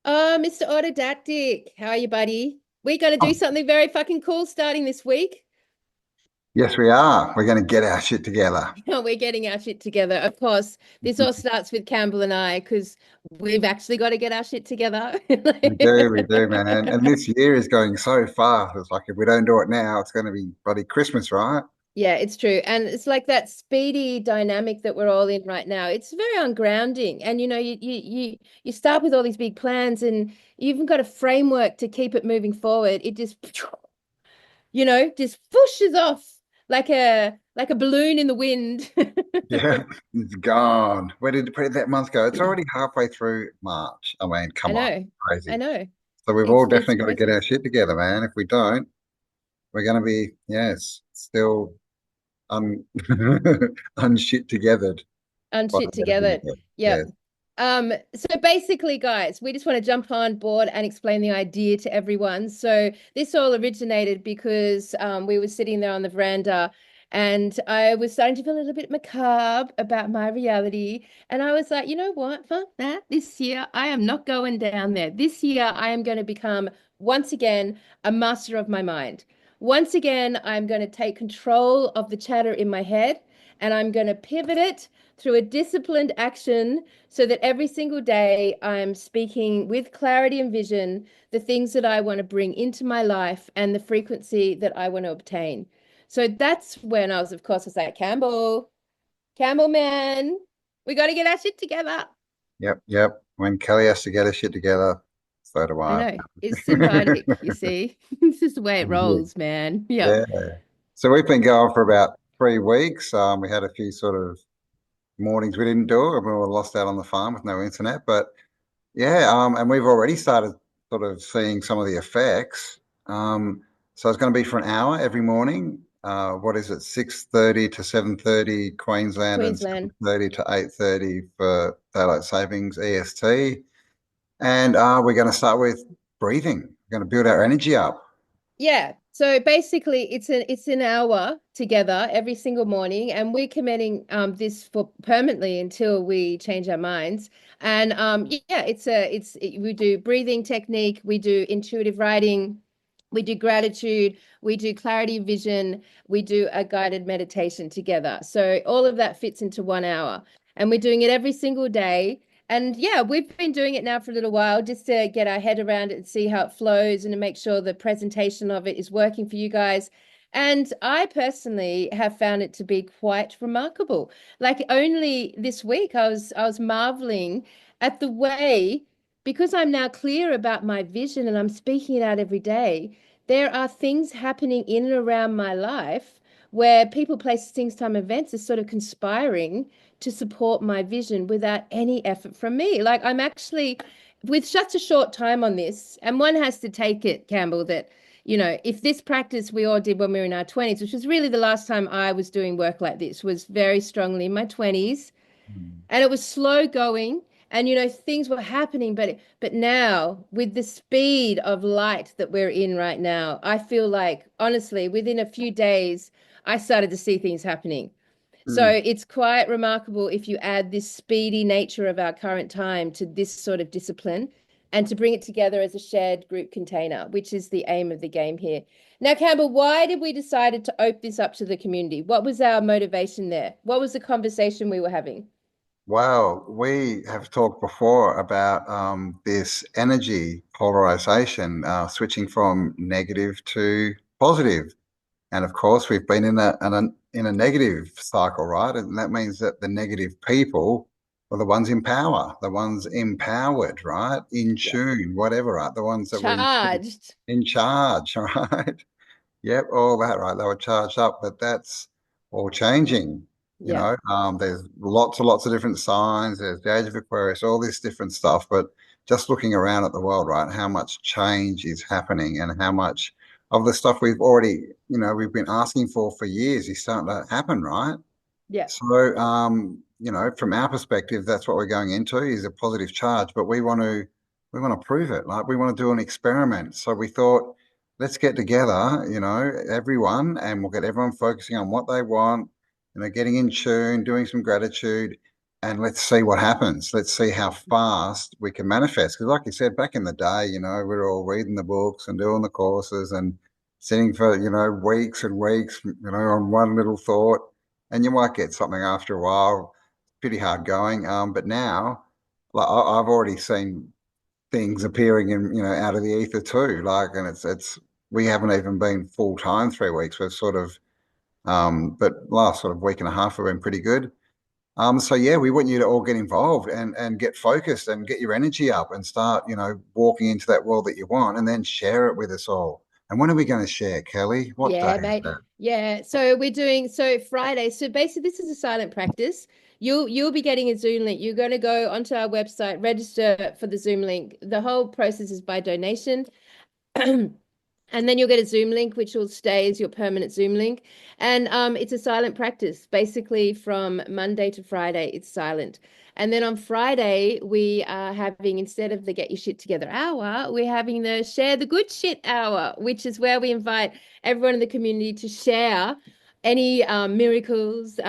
Oh, Mr. Autodactic, how are you, buddy? We're going to do Oh, something very fucking cool starting this week. yes, we are. We're going to get our shit together. We're getting our shit together. Of course, this all starts with Campbell and I because we've actually got to get our shit together. We do, man. And this year is going so fast. It's like if we don't do it now, it's going to be bloody Christmas, right? Yeah, it's true. And it's like that speedy dynamic that we're all in right now. It's very ungrounding. And you start with all these big plans and you even got a framework to keep it moving forward. It just just whooshes off like a balloon in the wind. Yeah, it's gone. Where did that month go? It's already halfway through March. I mean, I come on, know. I crazy. know. So we've all It's definitely got to get crazy. our shit together, man. If we don't, we're going to be, yes, still un unshit togethered by Unshit the end of the together. year. Yep. Yes. So basically, guys, we just want to jump on board and explain the idea to everyone. So this all originated because we were sitting there on the veranda and I was starting to feel a little bit macabre about my reality. And I was like, you know what? Fuck that. This year, I am not going down there. This year, I am going to become once again a master of my mind. Once again, I'm going to take control of the chatter in my head and I'm going to pivot it through a disciplined action so that every single day I'm speaking with clarity and vision the things that I want to bring into my life and the frequency that I want to obtain. So that's when of course, I was like, Campbell, man, we got to get our shit together. Yep. When Kelly has to get her shit together, so do I I. know it's symbiotic, you see. It's just the way it rolls, man. Yeah. Yeah. So we've been going for about 3 weeks. We had a few sort of mornings we didn't do it, and we were lost out on the farm with no internet. But yeah, and we've already started sort of seeing some of the effects. So it's going to be for an hour every morning. What is it? 6:30 to 7:30 Queensland and Queensland. 7:30 to 8:30 for daylight savings EST. And we're going to start with breathing. We're going to build our energy up. Yeah. So basically it's an hour together every single morning and we're committing this for permanently until we change our minds. And yeah, we do breathing technique, we do intuitive writing, we do gratitude, we do clarity of vision, we do a guided meditation together. So all of that fits into 1 hour. And we're doing it every single day. And yeah, we've been doing it now for a little while just to get our head around it and see how it flows and to make sure the presentation of it is working for you guys. And I personally have found it to be quite remarkable. Like only this week I was marveling at the way, because I'm now clear about my vision and I'm speaking it out every day, there are things happening in and around my life where people, places, things, time, events are sort of conspiring to support my vision without any effort from me. Like I'm actually with such a short time on this, and one has to take it, Campbell, that if this practice we all did when we were in our 20s, which was really the last time I was doing work like this, was very strongly in my 20s, Mm. and it was slow going, and things were happening, but now with the speed of light that we're in right now, I feel like honestly within a few days I started to see things happening. So Mm. it's quite remarkable if you add this speedy nature of our current time to this sort of discipline and to bring it together as a shared group container, which is the aim of the game here. Now, Campbell, why did we decide to open this up to the community? What was our motivation there? What was the conversation we were having? Wow, we have talked before about this energy polarization, switching from negative to positive. And of course, we've been in a negative cycle, right? And that means that the negative people are the ones in power, the ones empowered, right? In Yeah. tune, whatever, right? The ones that were Charged. in charge, right? Yep, all that, right? They were charged up, but that's all changing. Yeah. There's lots of different signs. There's the age of Aquarius, all this different stuff. But just looking around at the world, right? How much change is happening, and how much of the stuff we've already, we've been asking for years is starting to happen, right? Yeah. So, from our perspective, that's what we're going into is a positive charge, but we want to prove it. Like we want to do an experiment. So we thought, let's get together, everyone, and we'll get everyone focusing on what they want, getting in tune, doing some gratitude, and let's see what happens. Let's see how fast we can manifest. Because, like you said, back in the day, we were all reading the books and doing the courses and sitting for, weeks and weeks, on one little thought. And you might get something after a while. Pretty hard going. But now, like I've already seen things appearing in, out of the ether too. Like, and it's we haven't even been full time 3 weeks. We're sort of, but last sort of week and a half have been pretty good. So yeah, we want you to all get involved and get focused and get your energy up and start, walking into that world that you want, and then share it with us all. And when are we going to share, Kelly? What day Yeah, is mate. that? Yeah. So we're doing Friday. So basically this is a silent practice. You'll be getting a Zoom link. You're going to go onto our website, register for the Zoom link. The whole process is by donation. And then you'll get a Zoom link, which will stay as your permanent Zoom link. And it's a silent practice. Basically, from Monday to Friday, it's silent. And then on Friday, we are having, instead of the Get Your Shit Together hour, we're having the Share the Good Shit hour, which is where we invite everyone in the community to share any miracles,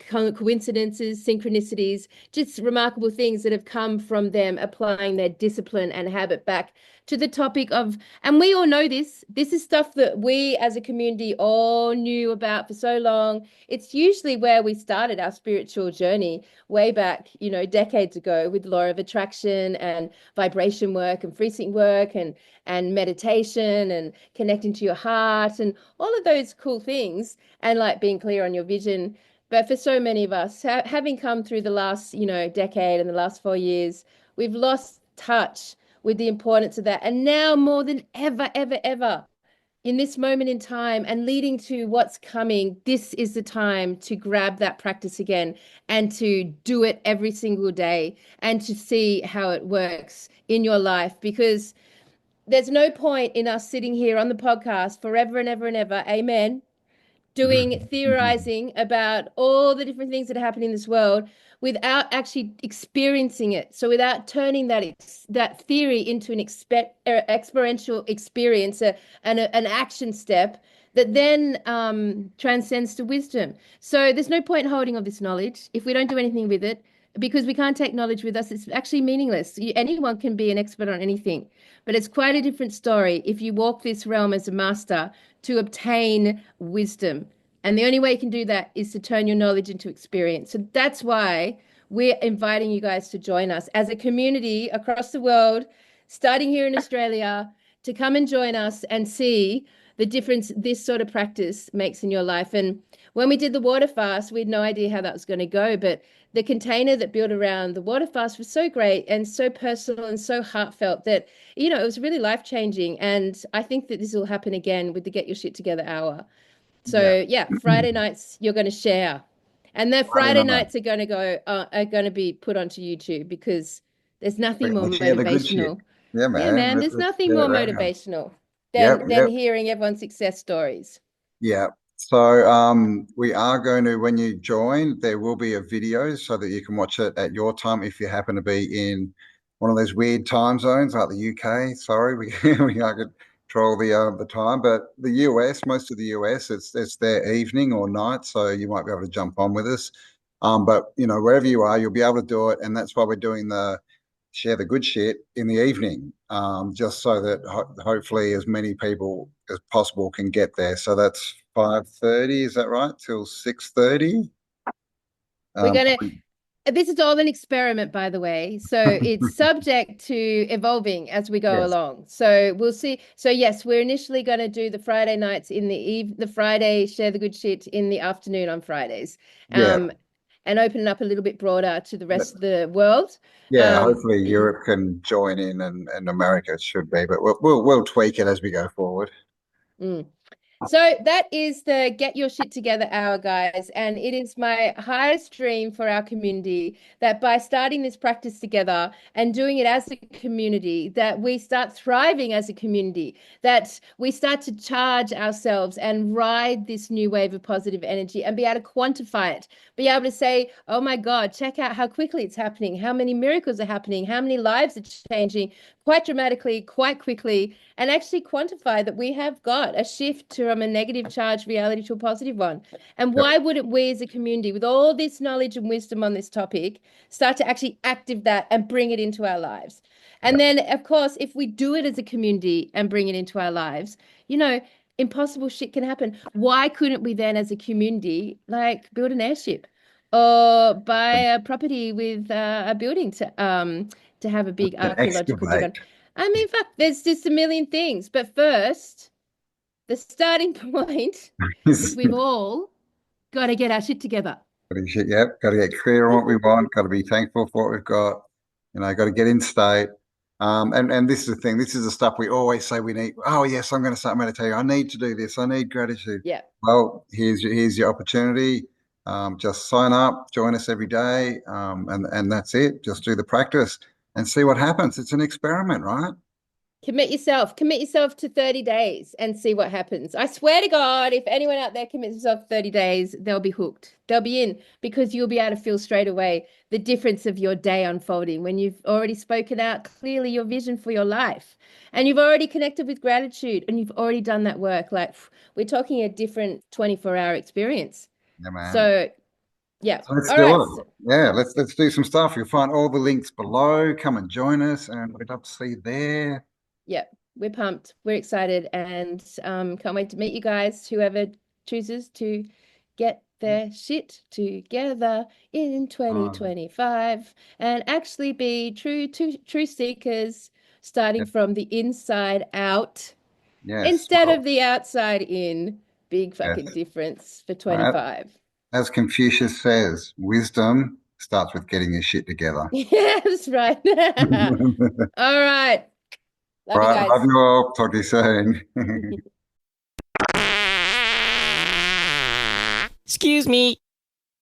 coincidences, synchronicities, just remarkable things that have come from them applying their discipline and habit back to the topic of, and we all know this. This is stuff that we as a community all knew about for so long. It's usually where we started our spiritual journey way back, decades ago with law of attraction and vibration work and frequency work and meditation and connecting to your heart and all of those cool things and like being clear on your vision. But for so many of us, having come through the last, decade and the last 4 years, we've lost touch with the importance of that. And now more than ever, ever, ever, in this moment in time and leading to what's coming, this is the time to grab that practice again and to do it every single day and to see how it works in your life. Because there's no point in us sitting here on the podcast forever and ever and ever. Amen, doing theorizing about all the different things that happen in this world without actually experiencing it. So without turning that theory into an experiential experience, an action step that then transcends to wisdom. So there's no point in holding on this knowledge if we don't do anything with it, because we can't take knowledge with us. It's actually meaningless. Anyone can be an expert on anything, but it's quite a different story if you walk this realm as a master to obtain wisdom. And the only way you can do that is to turn your knowledge into experience. So that's why we're inviting you guys to join us as a community across the world, starting here in Australia, to come and join us and see the difference this sort of practice makes in your life. And when we did the water fast, we had no idea how that was going to go, but the container that built around the water fast was so great and so personal and so heartfelt that, it was really life-changing. And I think that this will happen again with the Get Your Shit Together hour. Yeah. So yeah, Friday nights you're going to share, and the Friday Friday night. nights are going to be put onto YouTube because there's nothing more Let's share the good shit. motivational. Yeah, Yeah, man. man, Let's, there's let's nothing get it more around. motivational Yep, than yep. hearing everyone's success stories. Yeah. So we are going to, when you join, there will be a video so that you can watch it at your time if you happen to be in one of those weird time zones like the UK. Sorry, we we can't control the time, but the US, most of the US, it's their evening or night, so you might be able to jump on with us. But wherever you are, you'll be able to do it, and that's why we're doing the share the good shit in the evening, just so that hopefully as many people as possible can get there. So that's 5:30, is that right? Till 6:30. We're going Probably, to, this is all an experiment, by the way. So it's subject to evolving as we go yes, along. So we'll see. So yes, we're initially going to do the Friday nights in the Friday share the good shit in the afternoon on Fridays. yeah, Um, and open it up a little bit broader to the rest of the world. yeah. Um, Hopefully Europe can join in, and America should be, but we'll tweak it as we go forward. mm. So that is the Get Your Shit Together hour, guys. And it is my highest dream for our community that by starting this practice together and doing it as a community, that we start thriving as a community, that we start to charge ourselves and ride this new wave of positive energy and be able to quantify it, be able to say, oh my God, check out how quickly it's happening, how many miracles are happening, how many lives are changing quite dramatically, quite quickly, and actually quantify that we have got a shift from a negative charge reality to a positive one. And Yep. why wouldn't we as a community, with all this knowledge and wisdom on this topic, start to actually active that and bring it into our lives? And Yep. then, of course, if we do it as a community and bring it into our lives, you know, impossible shit can happen. Why couldn't we then, as a community, like build an airship or buy a property with a building to have a big To archaeological dig on? excavate. I mean, fuck, there's just a million things. But first, the starting point is we've all got to get our shit together. Yep, got to get clear on what we want. Got to be thankful for what we've got. Got to get in state. And this is the thing. This is the stuff we always say we need. Oh yes, I'm going to start meditating. I need to do this. I need gratitude. Yeah. Well, here's your opportunity. Just sign up, join us every day, and that's it. Just do the practice and see what happens. It's an experiment, right? Commit yourself to 30 days and see what happens. I swear to God, if anyone out there commits themselves to 30 days, they'll be hooked. They'll be in because you'll be able to feel straight away the difference of your day unfolding when you've already spoken out clearly your vision for your life and you've already connected with gratitude and you've already done that work. Like we're talking a different 24-hour experience. Yeah, man. So, yeah. So let's All do right. it. Yeah, let's do some stuff. You'll find all the links below. Come and join us, and we'd love to see you there. Yeah, we're pumped. We're excited and can't wait to meet you guys, whoever chooses to get their shit together in Um, 2025 and actually be true seekers starting yep, from the inside out yes. instead of Well, the outside in. Big fucking yes. difference for Uh, 25. as Confucius says, wisdom starts with getting your shit together. Yeah, that's right. All right. Love you Right, love guys. you all. Talk to you soon. Excuse me.